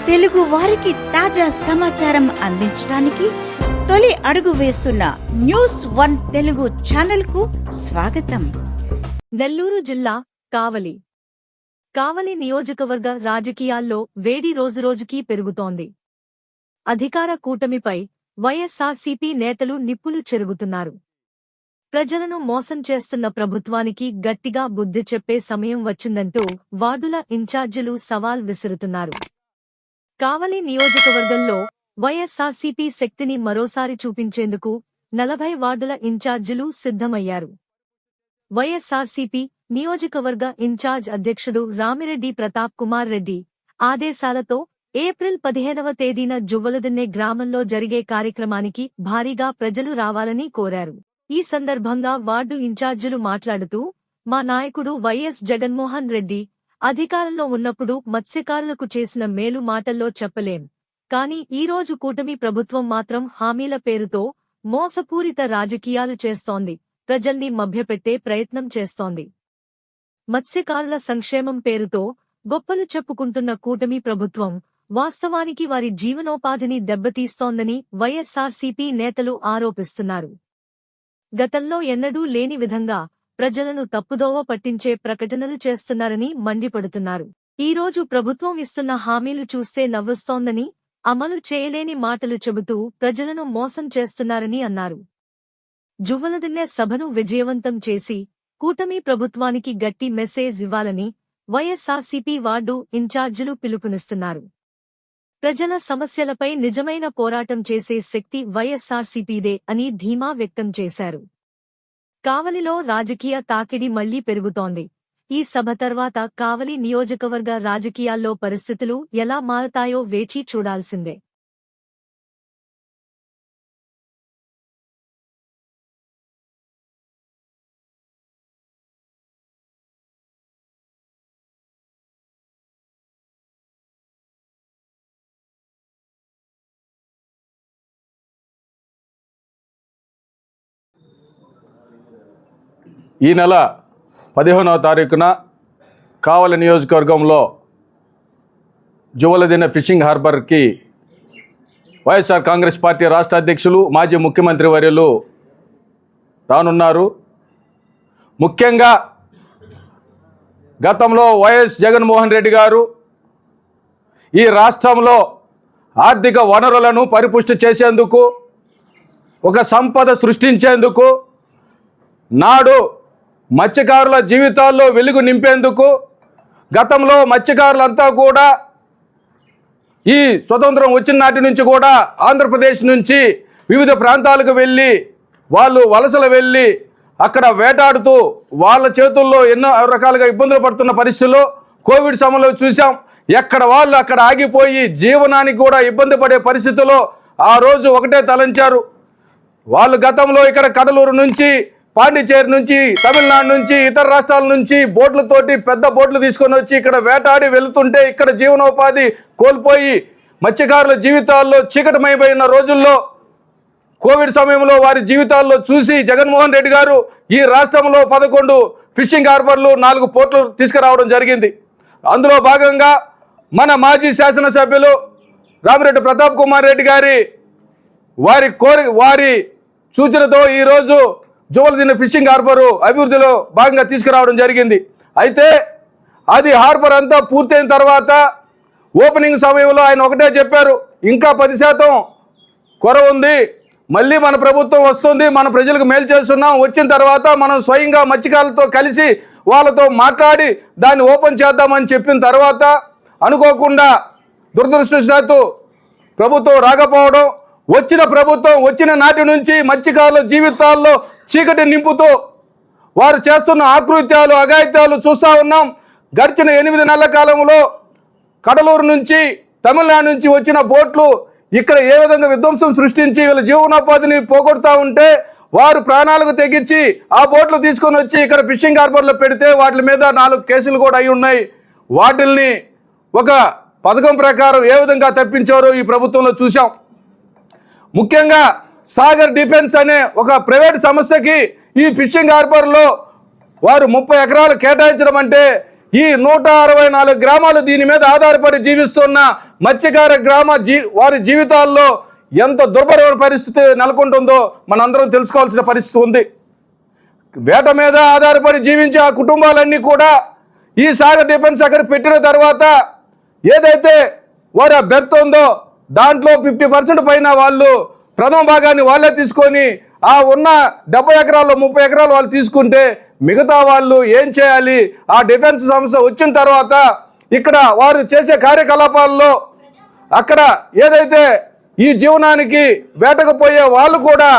తెలుగు వారికి తాజా సమాచారం అందించడానికి తొలి అడుగు వేస్తున్న న్యూస్ వన్ తెలుగు ఛానల్ కు స్వాగతం. నెల్లూరు జిల్లా కావలి నియోజకవర్గ రాజకీయాల్లో వేడి రోజురోజుకీ పెరుగుతోంది. అధికార కూటమిపై వైఎస్ఆర్సీపీ నేతలు నిప్పులు చెరుగుతున్నారు. ప్రజలను మోసం చేస్తున్న ప్రభుత్వానికి గట్టిగా బుద్ధి చెప్పే సమయం వచ్చిందంటూ వార్డుల ఇన్ఛార్జీలు సవాల్ విసురుతున్నారు. కావలి నియోజకవర్గంలో వైఎస్ఆర్సీపీ శక్తిని మరోసారి చూపించేందుకు 40 వార్డుల ఇన్ఛార్జీలు సిద్ధమయ్యారు. వైఎస్ఆర్సీపీ నియోజకవర్గ ఇన్ఛార్జ్ అధ్యక్షుడు రామిరెడ్డి ప్రతాప్ కుమార్ రెడ్డి ఆదేశాలతో ఏప్రిల్ 15వ తేదీన జువ్వలదిన్నె గ్రామంలో జరిగే కార్యక్రమానికి భారీగా ప్రజలు రావాలని కోరారు. ఈ సందర్భంగా వార్డు ఇన్ఛార్జీలు మాట్లాడుతూ, మా నాయకుడు వైఎస్ జగన్మోహన్ రెడ్డి అధికారంలో ఉన్నప్పుడు మత్స్యకారులకు చేసిన మేలు మాటల్లో చెప్పలేం, కానీ ఈరోజు కూటమి ప్రభుత్వం మాత్రం హామీల పేరుతో మోసపూరిత రాజకీయాలు చేస్తోంది, ప్రజల్ని మభ్యపెట్టే ప్రయత్నం చేస్తోంది. మత్స్యకారుల సంక్షేమం పేరుతో గొప్పలు చెప్పుకుంటున్న కూటమి ప్రభుత్వం వాస్తవానికి వారి జీవనోపాధిని దెబ్బతీస్తోందని వైఎస్ఆర్సీపీ నేతలు ఆరోపిస్తున్నారు. గతంలో ఎన్నడూ లేని విధంగా ప్రజలను తప్పుదోవ పట్టించే ప్రకటనలు చేస్తున్నారని మండిపడుతున్నారు. ఈరోజు ప్రభుత్వం ఇస్తున్న హామీలు చూస్తే నవ్వొస్తోందని, అమలు చేయలేని మాటలు చెబుతూ ప్రజలను మోసం చేస్తున్నారని అన్నారు. జువ్వలదిన్నె సభను విజయవంతం చేసి కూటమి ప్రభుత్వానికి గట్టి మెసేజ్ ఇవ్వాలని వైఎస్ఆర్సీపీ వార్డు ఇన్ఛార్జీలు పిలుపునిస్తున్నారు. ప్రజల సమస్యలపై నిజమైన పోరాటం చేసే శక్తి వైఎస్ఆర్సీపీదే అని ధీమా వ్యక్తం చేశారు. కావలిలో రాజకీయ తాకిడి మళ్లీ పెరుగుతోంది. ఈ సభ తర్వాత కావలి నియోజకవర్గ రాజకీయాల్లో పరిస్థితులు ఎలా మారతాయో వేచి చూడాల్సిందే. ఈ నెల 15వ తారీఖున కావలి నియోజకవర్గంలో జువ్వలదిన్నె ఫిషింగ్ హార్బర్కి వైఎస్ఆర్ కాంగ్రెస్ పార్టీ రాష్ట్ర అధ్యక్షులు మాజీ ముఖ్యమంత్రి వర్యులు రానున్నారు. ముఖ్యంగా గతంలో వైఎస్ జగన్మోహన్ రెడ్డి గారు ఈ రాష్ట్రంలో ఆర్థిక వనరులను పరిపుష్టి చేసేందుకు, ఒక సంపద సృష్టించేందుకు, నాడు మత్స్యకారుల జీవితాల్లో వెలుగు నింపేందుకు, గతంలో మత్స్యకారులంతా కూడా ఈ స్వతంత్రం వచ్చిన నాటి నుంచి కూడా ఆంధ్రప్రదేశ్ నుంచి వివిధ ప్రాంతాలకు వెళ్ళి వాళ్ళు వలసలు వెళ్ళి అక్కడ వేటాడుతూ వాళ్ళ చేతుల్లో ఎన్నో రకాలుగా ఇబ్బందులు పడుతున్న పరిస్థితుల్లో కోవిడ్ సమయంలో చూసాం. ఎక్కడ వాళ్ళు అక్కడ ఆగిపోయి జీవనానికి కూడా ఇబ్బంది పడే పరిస్థితుల్లో ఆ రోజు ఒకటే తలంచారు. వాళ్ళు గతంలో ఇక్కడ కడలూరు నుంచి, పాండిచేరి నుంచి, తమిళనాడు నుంచి, ఇతర రాష్ట్రాల నుంచి బోట్లతోటి పెద్ద బోట్లు తీసుకొని వచ్చి ఇక్కడ వేటాడి వెళుతుంటే ఇక్కడ జీవనోపాధి కోల్పోయి మత్స్యకారుల జీవితాల్లో చీకటమైపోయిన రోజుల్లో కోవిడ్ సమయంలో వారి జీవితాల్లో చూసి జగన్మోహన్ రెడ్డి గారు ఈ రాష్ట్రంలో 11 ఫిషింగ్ హార్బర్లు, 4 పోర్టులు తీసుకురావడం జరిగింది. అందులో భాగంగా మన మాజీ శాసనసభ్యులు రామిరెడ్డి ప్రతాప్ కుమార్ రెడ్డి గారి వారి సూచనతో ఈరోజు జువ్వలదిన్నె ఫిషింగ్ హార్బరు అభివృద్ధిలో భాగంగా తీసుకురావడం జరిగింది. అయితే అది హార్బర్ అంతా పూర్తయిన తర్వాత ఓపెనింగ్ సమయంలో ఆయన ఒకటే చెప్పారు, ఇంకా 10% కొర ఉంది, మళ్ళీ మన ప్రభుత్వం వస్తుంది, మన ప్రజలకు మేలు చేస్తున్నాం, వచ్చిన తర్వాత మనం స్వయంగా మత్స్యకారులతో కలిసి వాళ్ళతో మాట్లాడి దాన్ని ఓపెన్ చేద్దామని చెప్పిన తర్వాత అనుకోకుండా దురదృష్టవశాత్తు ప్రభుత్వం రాకపోవడం, వచ్చిన ప్రభుత్వం వచ్చిన నాటి నుంచి మత్స్యకారుల జీవితాల్లో చీకటి నింపుతూ వారు చేస్తున్న ఆకృత్యాలు, అఘాయిత్యాలు చూస్తూ ఉన్నాం. గడిచిన 8 నెలల కాలంలో కడలూరు నుంచి, తమిళనాడు నుంచి వచ్చిన బోట్లు ఇక్కడ ఏ విధంగా విధ్వంసం సృష్టించి వీళ్ళ జీవనోపాధిని పోగొడతా ఉంటే వారు ప్రాణాలకు తెగించి ఆ బోట్లు తీసుకొని వచ్చి ఇక్కడ ఫిషింగ్ హార్బర్లో పెడితే వాటి మీద 4 కేసులు కూడా అయి ఉన్నాయి. వాటిల్ని ఒక పథకం ప్రకారం ఏ విధంగా తప్పించారో ఈ ప్రభుత్వంలో చూసాం. ముఖ్యంగా సాగర్ డిఫెన్స్ అనే ఒక ప్రైవేట్ సంస్థకి ఈ ఫిషింగ్ హార్బర్లో వారు 30 ఎకరాలు కేటాయించడం అంటే ఈ 164 గ్రామాలు దీని మీద ఆధారపడి జీవిస్తున్న మత్స్యకార వారి జీవితాల్లో ఎంత దుర్భరమైన పరిస్థితి నెలకొంటుందో మనందరం తెలుసుకోవాల్సిన పరిస్థితి ఉంది. వేట మీద ఆధారపడి జీవించే ఆ కుటుంబాలన్నీ కూడా ఈ సాగర్ డిఫెన్స్ అక్కడ పెట్టిన తర్వాత ఏదైతే వారి ఆ బెర్త్ ఉందో దాంట్లో 50% పైన వాళ్ళు ప్రథమ భాగాన్ని వాళ్ళే తీసుకొని ఆ ఉన్న 70 ఎకరాల్లో 30 ఎకరాలు వాళ్ళు తీసుకుంటే మిగతా వాళ్ళు ఏం చేయాలి? ఆ డిఫెన్స్ సంస్థ వచ్చిన తర్వాత ఇక్కడ వారు చేసే కార్యకలాపాల్లో అక్కడ ఏదైతే ఈ జీవనానికి వేటకపోయే వాళ్ళు కూడా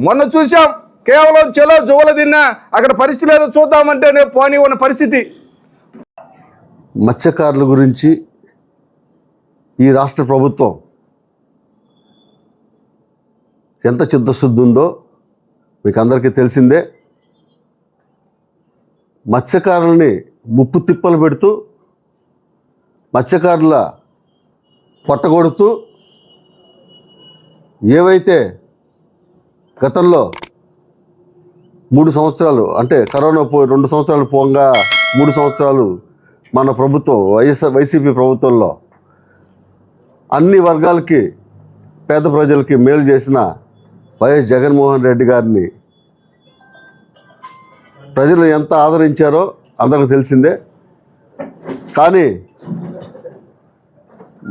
మొన్న చూసాం, కేవలం చెలో జువల తిన్నా అక్కడ పరిస్థితి ఏదో చూద్దామంటేనే పోనీ ఉన్న పరిస్థితి. మత్స్యకారుల గురించి ఈ రాష్ట్ర ప్రభుత్వం ఎంత చిత్తశుద్ధి ఉందో మీకు అందరికీ తెలిసిందే. మత్స్యకారుల్ని ముప్పు తిప్పలు పెడుతూ మత్స్యకారుల పట్టగొడుతూ ఏవైతే గతంలో 3 సంవత్సరాలు అంటే కరోనా 2 సంవత్సరాలు పోగా 3 సంవత్సరాలు మన ప్రభుత్వం వైసీపీ ప్రభుత్వంలో అన్ని వర్గాలకి పేద ప్రజలకి మేలు చేసిన వైఎస్ జగన్మోహన్ రెడ్డి గారిని ప్రజలు ఎంత ఆదరించారో అందరికీ తెలిసిందే. కానీ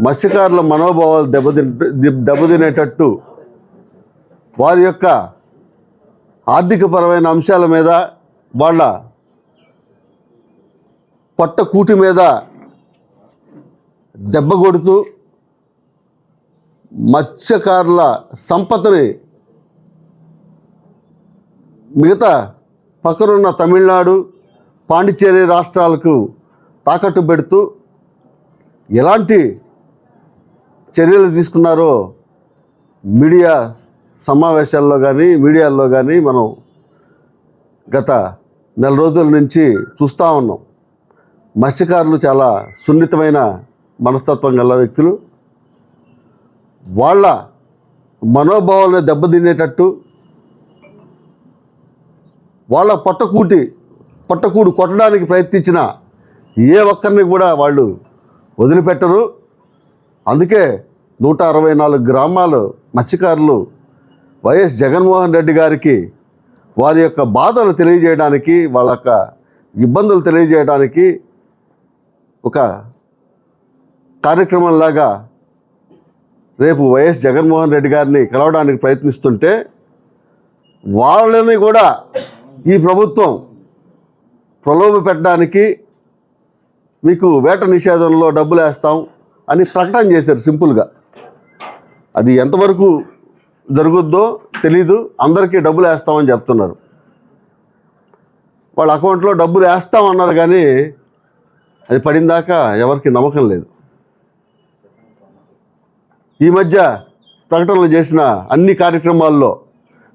మత్స్యకారుల మనోభావాలు దెబ్బతినేటట్టు వారి యొక్క ఆర్థికపరమైన అంశాల మీద వాళ్ళ పొట్ట కూటి మీద దెబ్బ కొడుతూ మత్స్యకారుల సంపదని మిగతా పక్కనున్న తమిళనాడు పాండిచ్చేరి రాష్ట్రాలకు తాకట్టు పెడుతూ ఎలాంటి చర్యలు తీసుకున్నారో మీడియా సమావేశాల్లో కానీ మీడియాల్లో కానీ మనం గత నెల రోజుల నుంచి చూస్తూ ఉన్నాం. మత్స్యకారులు చాలా సున్నితమైన మనస్తత్వం గల వ్యక్తులు. వాళ్ళ మనోభావాలను దెబ్బతినేటట్టు వాళ్ళ పొట్టకూడు కొట్టడానికి ప్రయత్నించిన ఏ ఒక్కరిని కూడా వాళ్ళు వదిలిపెట్టరు. అందుకే 164 గ్రామాలు మత్స్యకారులు వైఎస్ జగన్మోహన్ రెడ్డి గారికి వారి యొక్క బాధలు తెలియజేయడానికి, వాళ్ళ యొక్క ఇబ్బందులు తెలియజేయడానికి ఒక కార్యక్రమంలాగా రేపు వైఎస్ జగన్మోహన్ రెడ్డి గారిని కలవడానికి ప్రయత్నిస్తుంటే వాళ్ళని కూడా ఈ ప్రభుత్వం ప్రలోభ పెట్టడానికి మీకు వేట నిషేధంలో డబ్బులు వేస్తాం అని ప్రకటన చేశారు సింపుల్గా. అది ఎంతవరకు జరుగుద్దో తెలీదు. అందరికీ డబ్బులు వేస్తామని చెప్తున్నారు. వాళ్ళ అకౌంట్లో డబ్బులు వేస్తామన్నారు కానీ అది పడిందాకా ఎవరికి నమ్మకం లేదు. ఈ మధ్య ప్రకటనలు చేసిన అన్ని కార్యక్రమాల్లో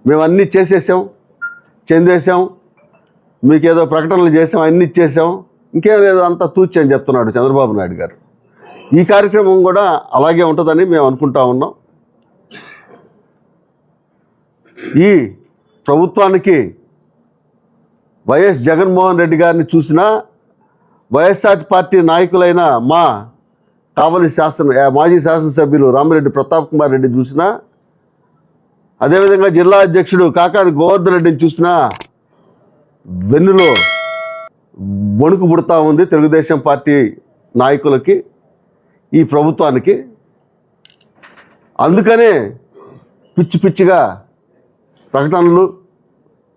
మేము అన్నీ చేసేసాం, చెందేసాం, మీకేదో ప్రకటనలు చేసాం, అన్నీ ఇచ్చేసాం, ఇంకేం లేదు అంతా తూచి అని చెప్తున్నాడు చంద్రబాబు నాయుడు గారు. ఈ కార్యక్రమం కూడా అలాగే ఉంటుందని మేము అనుకుంటా ఉన్నాం. ఈ ప్రభుత్వానికి వైఎస్ జగన్మోహన్ రెడ్డి గారిని చూసినా, వైఎస్ఆర్ పార్టీ నాయకులైన మా కావలి మాజీ శాసనసభ్యులు రామిరెడ్డి ప్రతాప్ కుమార్ రెడ్డి చూసినా, అదేవిధంగా జిల్లా అధ్యక్షుడు కాకాని గోవర్ధన్ రెడ్డిని చూసినా వెన్నులో వణుకు పుడతా ఉంది తెలుగుదేశం పార్టీ నాయకులకి, ఈ ప్రభుత్వానికి. అందుకనే పిచ్చిగా ప్రకటనలు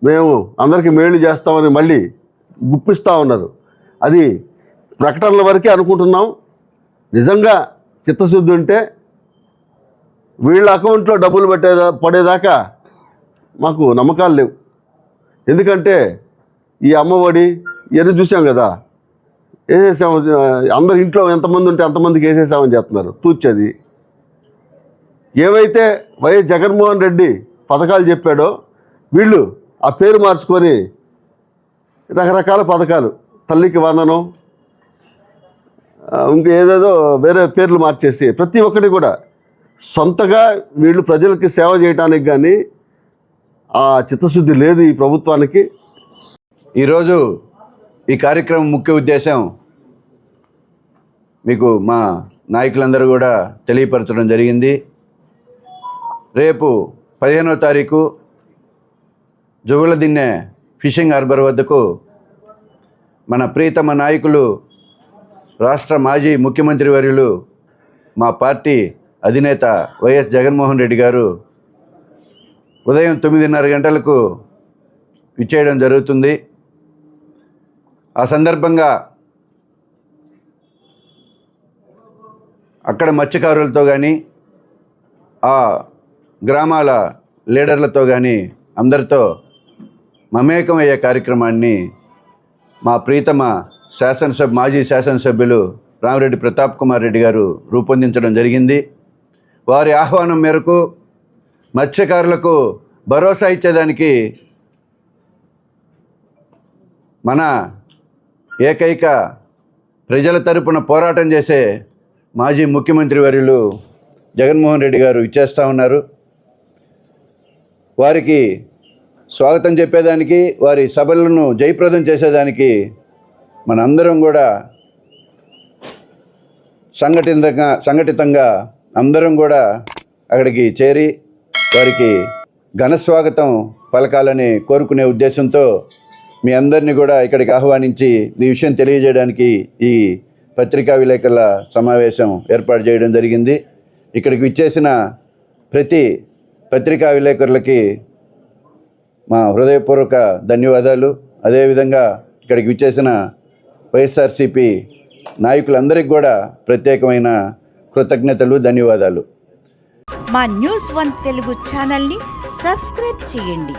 మేము అందరికీ మేలు చేస్తామని మళ్ళీ గుప్పిస్తూ ఉన్నారు. అది ప్రకటనల వరకే అనుకుంటున్నాం. నిజంగా చిత్తశుద్ధి ఉంటే వీళ్ళ అకౌంట్లో డబ్బులు పడేదాకా మాకు నమ్మకాలు లేవు. ఎందుకంటే ఈ అమ్మఒడి ఇవన్నీ చూసాం కదా, వేసేసాము. అందరి ఇంట్లో ఎంతమంది ఉంటే అంతమందికి వేసేసామని చెప్తున్నారు. తూర్చేది ఏవైతే వైఎస్ జగన్మోహన్ రెడ్డి పథకాలు చెప్పాడో వీళ్ళు ఆ పేరు మార్చుకొని రకరకాల పథకాలు, తల్లికి వందనం, ఇంకేదేదో వేరే పేర్లు మార్చేసి ప్రతి ఒక్కటి కూడా సొంతగా వీళ్ళు ప్రజలకి సేవ చేయడానికి కానీ ఆ చిత్తశుద్ధి లేదు ఈ ప్రభుత్వానికి. ఈరోజు ఈ కార్యక్రమం ముఖ్య ఉద్దేశం మీకు మా నాయకులందరూ కూడా తెలియపరచడం జరిగింది. రేపు 15వ తారీఖు జువ్వలదిన్నె ఫిషింగ్ హార్బర్ వద్దకు మన ప్రీతమ నాయకులు రాష్ట్ర మాజీ ముఖ్యమంత్రి వర్యులు మా పార్టీ అధినేత వైఎస్ జగన్మోహన్ రెడ్డి గారు ఉదయం 9:30 గంటలకు విచ్చేయడం జరుగుతుంది. ఆ సందర్భంగా అక్కడ మత్స్యకారులతో కానీ ఆ గ్రామాల లీడర్లతో కానీ అందరితో మమేకమయ్యే కార్యక్రమాన్ని మా ప్రీతమ మాజీ శాసనసభ్యులు రామిరెడ్డి ప్రతాప్ కుమార్ రెడ్డి గారు రూపొందించడం జరిగింది. వారి ఆహ్వానం మేరకు మత్స్యకారులకు భరోసా ఇచ్చేదానికి మన ఏకైక ప్రజల తరపున పోరాటం చేసే మాజీ ముఖ్యమంత్రి వర్యులు జగన్మోహన్ రెడ్డి గారు ఇచ్చేస్తూ ఉన్నారు. వారికి స్వాగతం చెప్పేదానికి, వారి సభలను జయప్రదం చేసేదానికి మనందరం కూడా సంఘటితంగా అందరం కూడా అక్కడికి చేరి వారికి ఘన స్వాగతం పలకాలని కోరుకునే ఉద్దేశంతో మీ అందరినీ కూడా ఇక్కడికి ఆహ్వానించి ఈ విషయం తెలియజేయడానికి ఈ పత్రికా విలేకరుల సమావేశం ఏర్పాటు చేయడం జరిగింది. ఇక్కడికి విచ్చేసిన ప్రతి పత్రికా విలేకరులకి మా హృదయపూర్వక ధన్యవాదాలు. అదేవిధంగా ఇక్కడికి విచ్చేసిన వైఎస్ఆర్సీపీ నాయకులందరికీ కూడా ప్రత్యేకమైన కృతజ్ఞతలు, ధన్యవాదాలు. మా న్యూస్ 1 తెలుగు ఛానల్ని సబ్స్క్రైబ్ చేయండి.